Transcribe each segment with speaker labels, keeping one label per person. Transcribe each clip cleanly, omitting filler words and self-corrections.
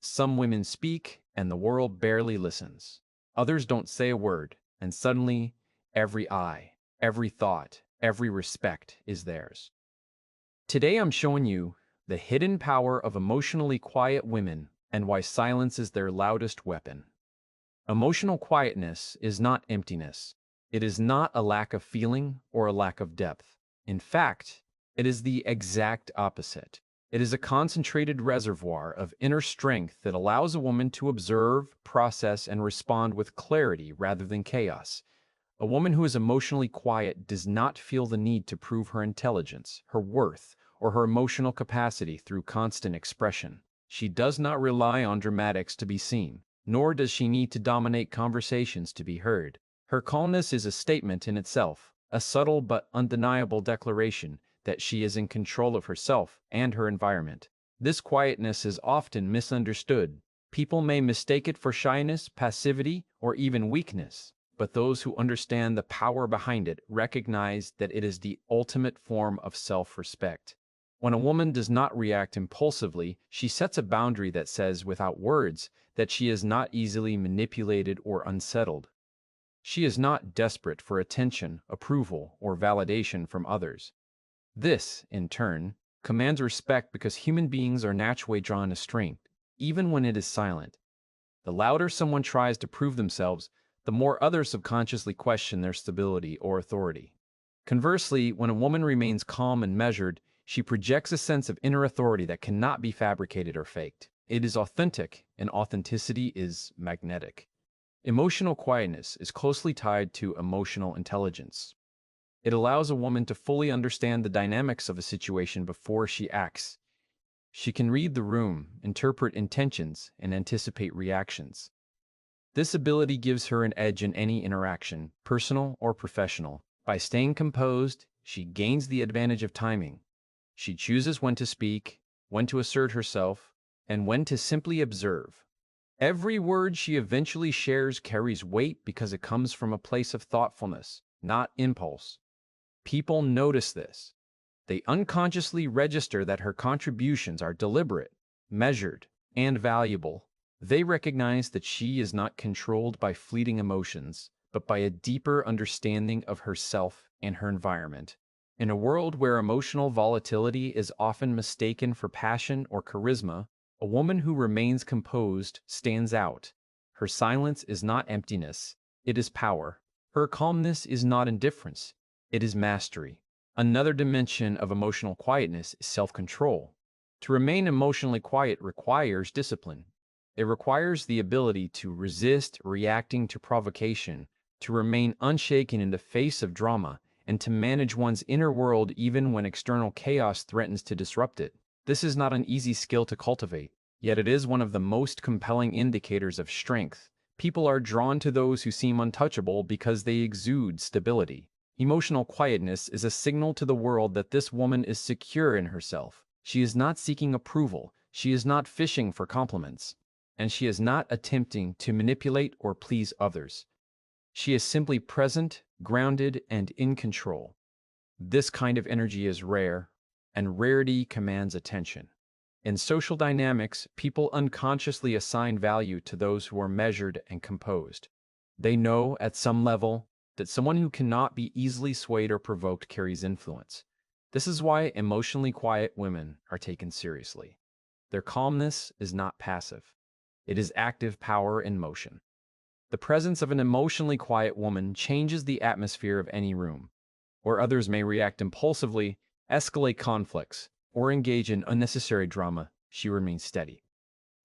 Speaker 1: Some women speak, and the world barely listens. Others don't say a word, and suddenly, every eye, every thought, every respect is theirs. Today I'm showing you the hidden power of emotionally quiet women and why silence is their loudest weapon. Emotional quietness is not emptiness. It is not a lack of feeling or a lack of depth. In fact, it is the exact opposite. It is a concentrated reservoir of inner strength that allows a woman to observe, process, and respond with clarity rather than chaos. A woman who is emotionally quiet does not feel the need to prove her intelligence, her worth, or her emotional capacity through constant expression. She does not rely on dramatics to be seen, nor does she need to dominate conversations to be heard. Her calmness is a statement in itself, a subtle but undeniable declaration that she is in control of herself and her environment. This quietness is often misunderstood. People may mistake it for shyness, passivity, or even weakness, but those who understand the power behind it recognize that it is the ultimate form of self-respect. When a woman does not react impulsively, she sets a boundary that says, without words, that she is not easily manipulated or unsettled. She is not desperate for attention, approval, or validation from others. This, in turn, commands respect because human beings are naturally drawn to strength, even when it is silent. The louder someone tries to prove themselves, the more others subconsciously question their stability or authority. Conversely, when a woman remains calm and measured, she projects a sense of inner authority that cannot be fabricated or faked. It is authentic, and authenticity is magnetic. Emotional quietness is closely tied to emotional intelligence. It allows a woman to fully understand the dynamics of a situation before she acts. She can read the room, interpret intentions, and anticipate reactions. This ability gives her an edge in any interaction, personal or professional. By staying composed, she gains the advantage of timing. She chooses when to speak, when to assert herself, and when to simply observe. Every word she eventually shares carries weight because it comes from a place of thoughtfulness, not impulse. People notice this. They unconsciously register that her contributions are deliberate, measured, and valuable. They recognize that she is not controlled by fleeting emotions, but by a deeper understanding of herself and her environment. In a world where emotional volatility is often mistaken for passion or charisma, a woman who remains composed stands out. Her silence is not emptiness, it is power. Her calmness is not indifference, it is mastery. Another dimension of emotional quietness is self-control. To remain emotionally quiet requires discipline. It requires the ability to resist reacting to provocation, to remain unshaken in the face of drama, and to manage one's inner world even when external chaos threatens to disrupt it. This is not an easy skill to cultivate, yet it is one of the most compelling indicators of strength. People are drawn to those who seem untouchable because they exude stability. Emotional quietness is a signal to the world that this woman is secure in herself. She is not seeking approval, she is not fishing for compliments, and she is not attempting to manipulate or please others. She is simply present, grounded, and in control. This kind of energy is rare, and rarity commands attention. In social dynamics, people unconsciously assign value to those who are measured and composed. They know, at some level, that someone who cannot be easily swayed or provoked carries influence. This is why emotionally quiet women are taken seriously. Their calmness is not passive. It is active power in motion. The presence of an emotionally quiet woman changes the atmosphere of any room. Where others may react impulsively, escalate conflicts, or engage in unnecessary drama, she remains steady.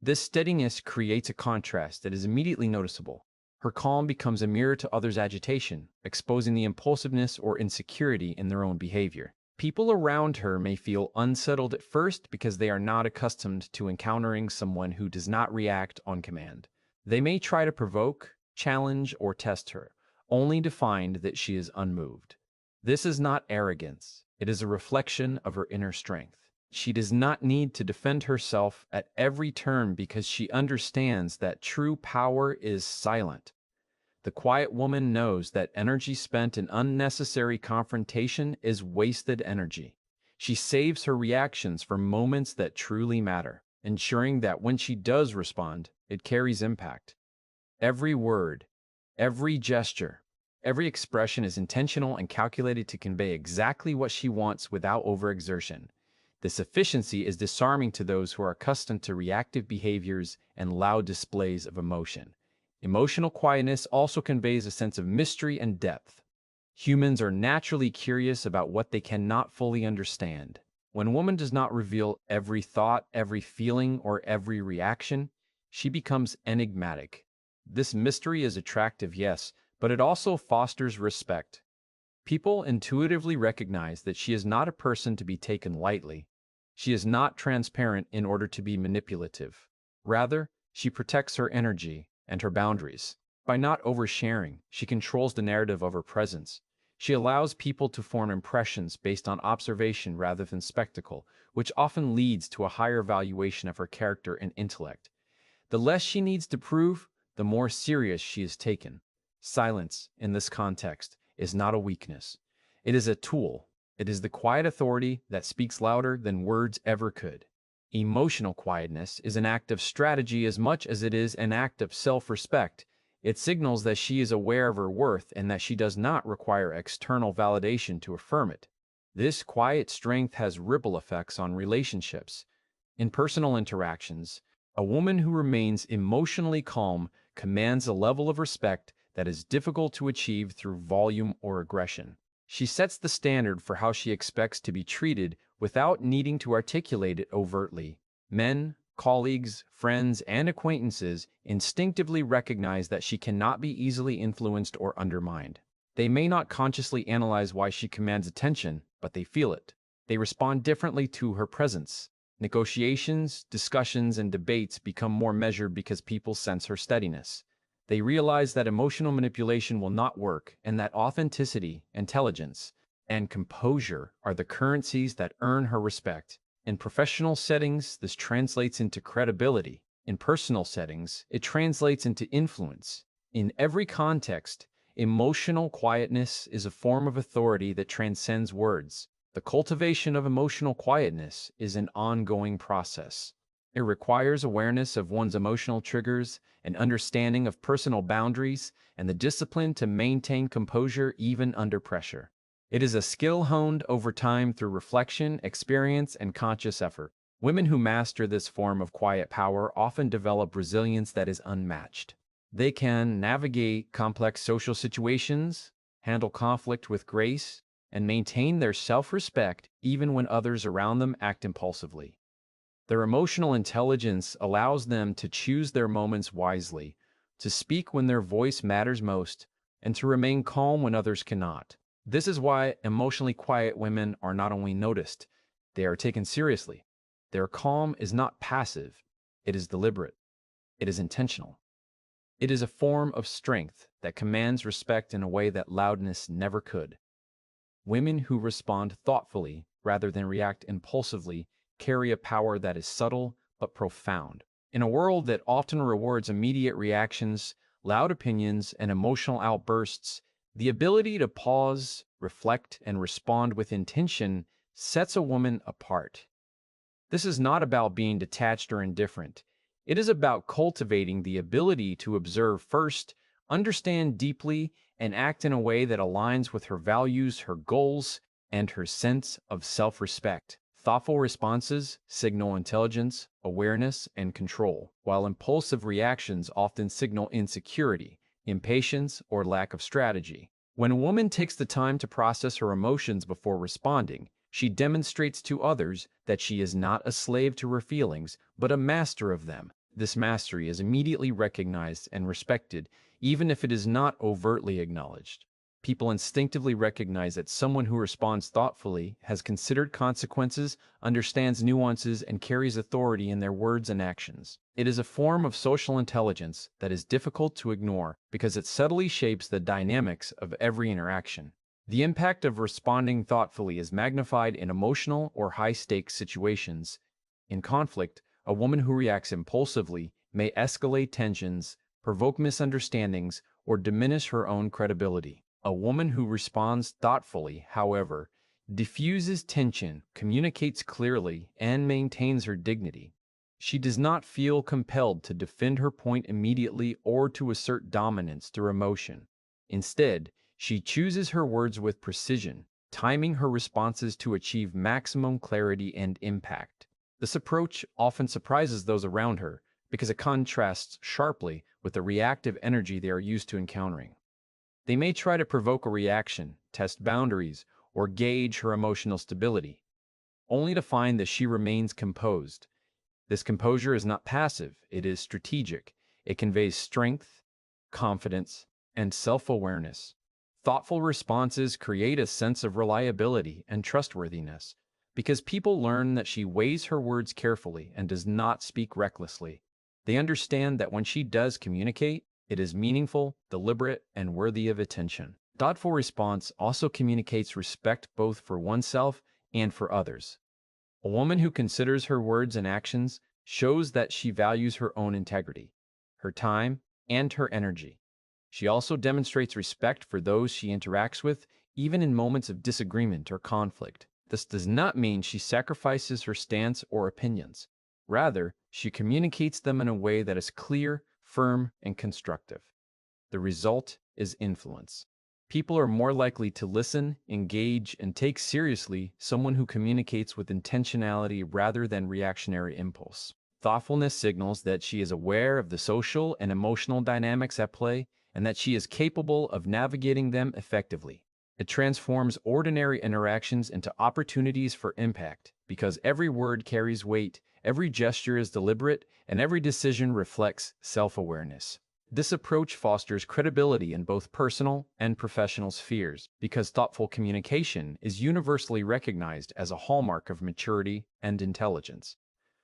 Speaker 1: This steadiness creates a contrast that is immediately noticeable. Her calm becomes a mirror to others' agitation, exposing the impulsiveness or insecurity in their own behavior. People around her may feel unsettled at first because they are not accustomed to encountering someone who does not react on command. They may try to provoke, challenge, or test her, only to find that she is unmoved. This is not arrogance, it is a reflection of her inner strength. She does not need to defend herself at every turn because she understands that true power is silent. The quiet woman knows that energy spent in unnecessary confrontation is wasted energy. She saves her reactions for moments that truly matter. ensuring that when she does respond, it carries impact. Every word, every gesture, every expression is intentional and calculated to convey exactly what she wants without overexertion. This efficiency is disarming to those who are accustomed to reactive behaviors and loud displays of emotion. Emotional quietness also conveys a sense of mystery and depth. Humans are naturally curious about what they cannot fully understand. When a woman does not reveal every thought, every feeling, or every reaction, she becomes enigmatic. This mystery is attractive, yes, but it also fosters respect. People intuitively recognize that she is not a person to be taken lightly. She is not transparent in order to be manipulative. Rather, she protects her energy and her boundaries. By not oversharing, she controls the narrative of her presence. She allows people to form impressions based on observation rather than spectacle, which often leads to a higher valuation of her character and intellect. The less she needs to prove, the more serious she is taken. Silence, in this context, is not a weakness. It is a tool. It is the quiet authority that speaks louder than words ever could. Emotional quietness is an act of strategy as much as it is an act of self-respect. It signals that she is aware of her worth and that she does not require external validation to affirm it. This quiet strength has ripple effects on relationships. In personal interactions, a woman who remains emotionally calm commands a level of respect that is difficult to achieve through volume or aggression. She sets the standard for how she expects to be treated without needing to articulate it overtly. Men, colleagues, friends, and acquaintances instinctively recognize that she cannot be easily influenced or undermined. They may not consciously analyze why she commands attention, but they feel it. They respond differently to her presence. Negotiations, discussions, and debates become more measured because people sense her steadiness. They realize that emotional manipulation will not work and that authenticity, intelligence, and composure are the currencies that earn her respect. In professional settings, this translates into credibility. In personal settings, it translates into influence. In every context, emotional quietness is a form of authority that transcends words. The cultivation of emotional quietness is an ongoing process. It requires awareness of one's emotional triggers, an understanding of personal boundaries, and the discipline to maintain composure even under pressure. It is a skill honed over time through reflection, experience, and conscious effort. Women who master this form of quiet power often develop resilience that is unmatched. They can navigate complex social situations, handle conflict with grace, and maintain their self-respect even when others around them act impulsively. Their emotional intelligence allows them to choose their moments wisely, to speak when their voice matters most, and to remain calm when others cannot. This is why emotionally quiet women are not only noticed, they are taken seriously. Their calm is not passive, it is deliberate, it is intentional. It is a form of strength that commands respect in a way that loudness never could. Women who respond thoughtfully rather than react impulsively carry a power that is subtle but profound. In a world that often rewards immediate reactions, loud opinions, and emotional outbursts, the ability to pause, reflect, and respond with intention sets a woman apart. This is not about being detached or indifferent. It is about cultivating the ability to observe first, understand deeply, and act in a way that aligns with her values, her goals, and her sense of self-respect. Thoughtful responses signal intelligence, awareness, and control, while impulsive reactions often signal insecurity, impatience, or lack of strategy. When a woman takes the time to process her emotions before responding, she demonstrates to others that she is not a slave to her feelings, but a master of them. This mastery is immediately recognized and respected, even if it is not overtly acknowledged. People instinctively recognize that someone who responds thoughtfully, has considered consequences, understands nuances, and carries authority in their words and actions. It is a form of social intelligence that is difficult to ignore because it subtly shapes the dynamics of every interaction. The impact of responding thoughtfully is magnified in emotional or high-stakes situations. In conflict, a woman who reacts impulsively may escalate tensions, provoke misunderstandings, or diminish her own credibility. A woman who responds thoughtfully, however, diffuses tension, communicates clearly, and maintains her dignity. She does not feel compelled to defend her point immediately or to assert dominance through emotion. Instead, she chooses her words with precision, timing her responses to achieve maximum clarity and impact. This approach often surprises those around her because it contrasts sharply with the reactive energy they are used to encountering. They may try to provoke a reaction, test boundaries, or gauge her emotional stability, only to find that she remains composed. This composure is not passive, it is strategic. It conveys strength, confidence, and self-awareness. Thoughtful responses create a sense of reliability and trustworthiness because people learn that she weighs her words carefully and does not speak recklessly. They understand that when she does communicate, it is meaningful, deliberate, and worthy of attention. Thoughtful response also communicates respect both for oneself and for others. A woman who considers her words and actions shows that she values her own integrity, her time, and her energy. She also demonstrates respect for those she interacts with, even in moments of disagreement or conflict. This does not mean she sacrifices her stance or opinions. Rather, she communicates them in a way that is clear, firm, and constructive. The result is influence. People are more likely to listen, engage, and take seriously someone who communicates with intentionality rather than reactionary impulse. Thoughtfulness signals that she is aware of the social and emotional dynamics at play and that she is capable of navigating them effectively. It transforms ordinary interactions into opportunities for impact because every word carries weight, every gesture is deliberate, and every decision reflects self-awareness. This approach fosters credibility in both personal and professional spheres because thoughtful communication is universally recognized as a hallmark of maturity and intelligence.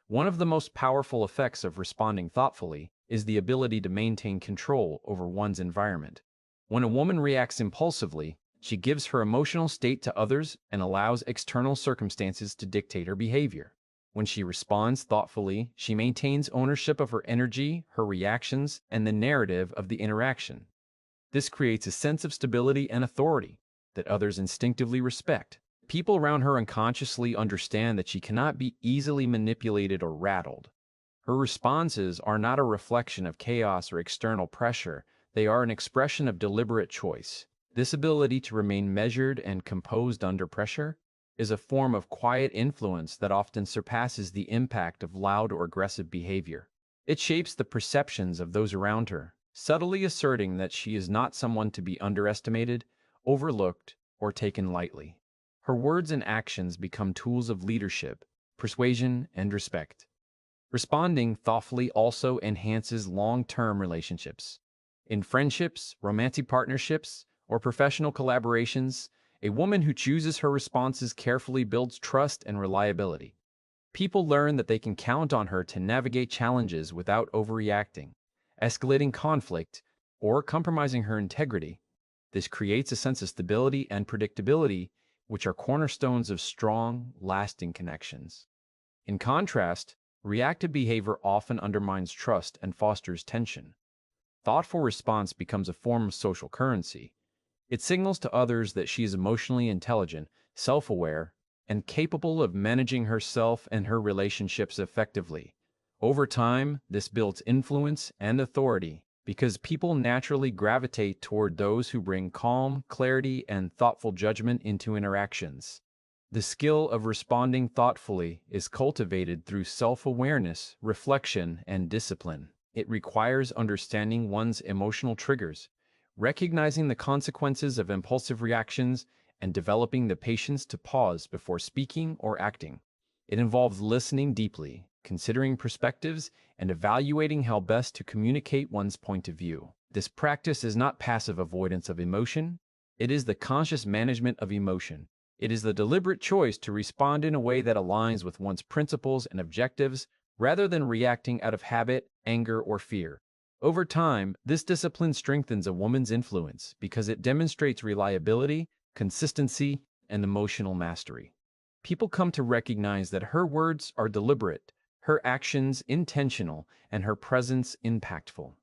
Speaker 1: One of the most powerful effects of responding thoughtfully is the ability to maintain control over one's environment. When a woman reacts impulsively, she gives her emotional state to others and allows external circumstances to dictate her behavior. When she responds thoughtfully, she maintains ownership of her energy, her reactions, and the narrative of the interaction. This creates a sense of stability and authority that others instinctively respect. People around her unconsciously understand that she cannot be easily manipulated or rattled. Her responses are not a reflection of chaos or external pressure, they are an expression of deliberate choice. This ability to remain measured and composed under pressure is a form of quiet influence that often surpasses the impact of loud or aggressive behavior. It shapes the perceptions of those around her, subtly asserting that she is not someone to be underestimated, overlooked, or taken lightly. Her words and actions become tools of leadership, persuasion, and respect. Responding thoughtfully also enhances long-term relationships. In friendships, romantic partnerships, or professional collaborations, a woman who chooses her responses carefully builds trust and reliability. People learn that they can count on her to navigate challenges without overreacting, escalating conflict, or compromising her integrity. This creates a sense of stability and predictability, which are cornerstones of strong, lasting connections. In contrast, reactive behavior often undermines trust and fosters tension. Thoughtful response becomes a form of social currency. It signals to others that she is emotionally intelligent, self-aware, and capable of managing herself and her relationships effectively. Over time, this builds influence and authority because people naturally gravitate toward those who bring calm, clarity, and thoughtful judgment into interactions. The skill of responding thoughtfully is cultivated through self-awareness, reflection, and discipline. It requires understanding one's emotional triggers, recognizing the consequences of impulsive reactions, and developing the patience to pause before speaking or acting. It involves listening deeply, considering perspectives, and evaluating how best to communicate one's point of view. This practice is not passive avoidance of emotion, it is the conscious management of emotion. It is the deliberate choice to respond in a way that aligns with one's principles and objectives rather than reacting out of habit, anger, or fear. Over time, this discipline strengthens a woman's influence because it demonstrates reliability, consistency, and emotional mastery. People come to recognize that her words are deliberate, her actions intentional, and her presence impactful.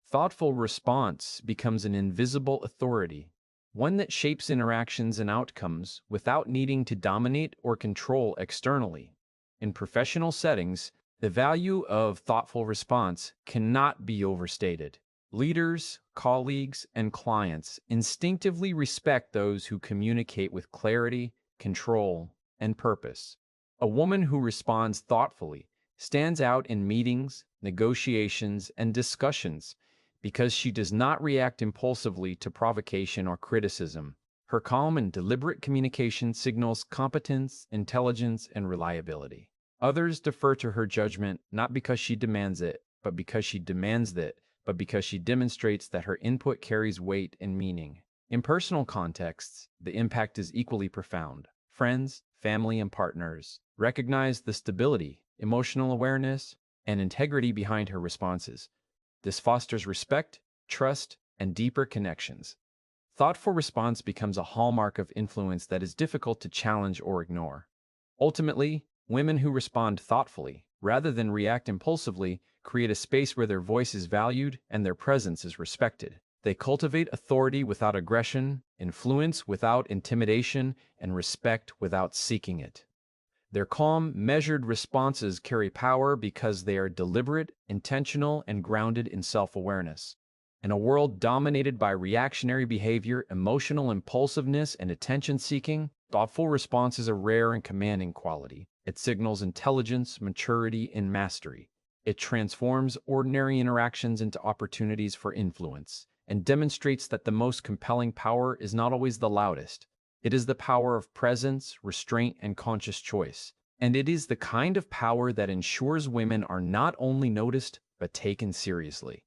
Speaker 1: Thoughtful response becomes an invisible authority, one that shapes interactions and outcomes without needing to dominate or control externally. In professional settings, The value of thoughtful response cannot be overstated. Leaders, colleagues, and clients instinctively respect those who communicate with clarity, control, and purpose. A woman who responds thoughtfully stands out in meetings, negotiations, and discussions because she does not react impulsively to provocation or criticism. Her calm and deliberate communication signals competence, intelligence, and reliability. Others defer to her judgment not because she demands it, but because she demands it, but because she demonstrates that her input carries weight and meaning. In personal contexts, the impact is equally profound. Friends, family, and partners recognize the stability, emotional awareness, and integrity behind her responses. This fosters respect, trust, and deeper connections. Thoughtful response becomes a hallmark of influence that is difficult to challenge or ignore. Ultimately, women who respond thoughtfully, rather than react impulsively, create a space where their voice is valued and their presence is respected. They cultivate authority without aggression, influence without intimidation, and respect without seeking it. Their calm, measured responses carry power because they are deliberate, intentional, and grounded in self-awareness. In a world dominated by reactionary behavior, emotional impulsiveness, and attention-seeking, thoughtful response is a rare and commanding quality. It signals intelligence, maturity, and mastery. It transforms ordinary interactions into opportunities for influence and demonstrates that the most compelling power is not always the loudest. It is the power of presence, restraint, and conscious choice. And it is the kind of power that ensures women are not only noticed, but taken seriously.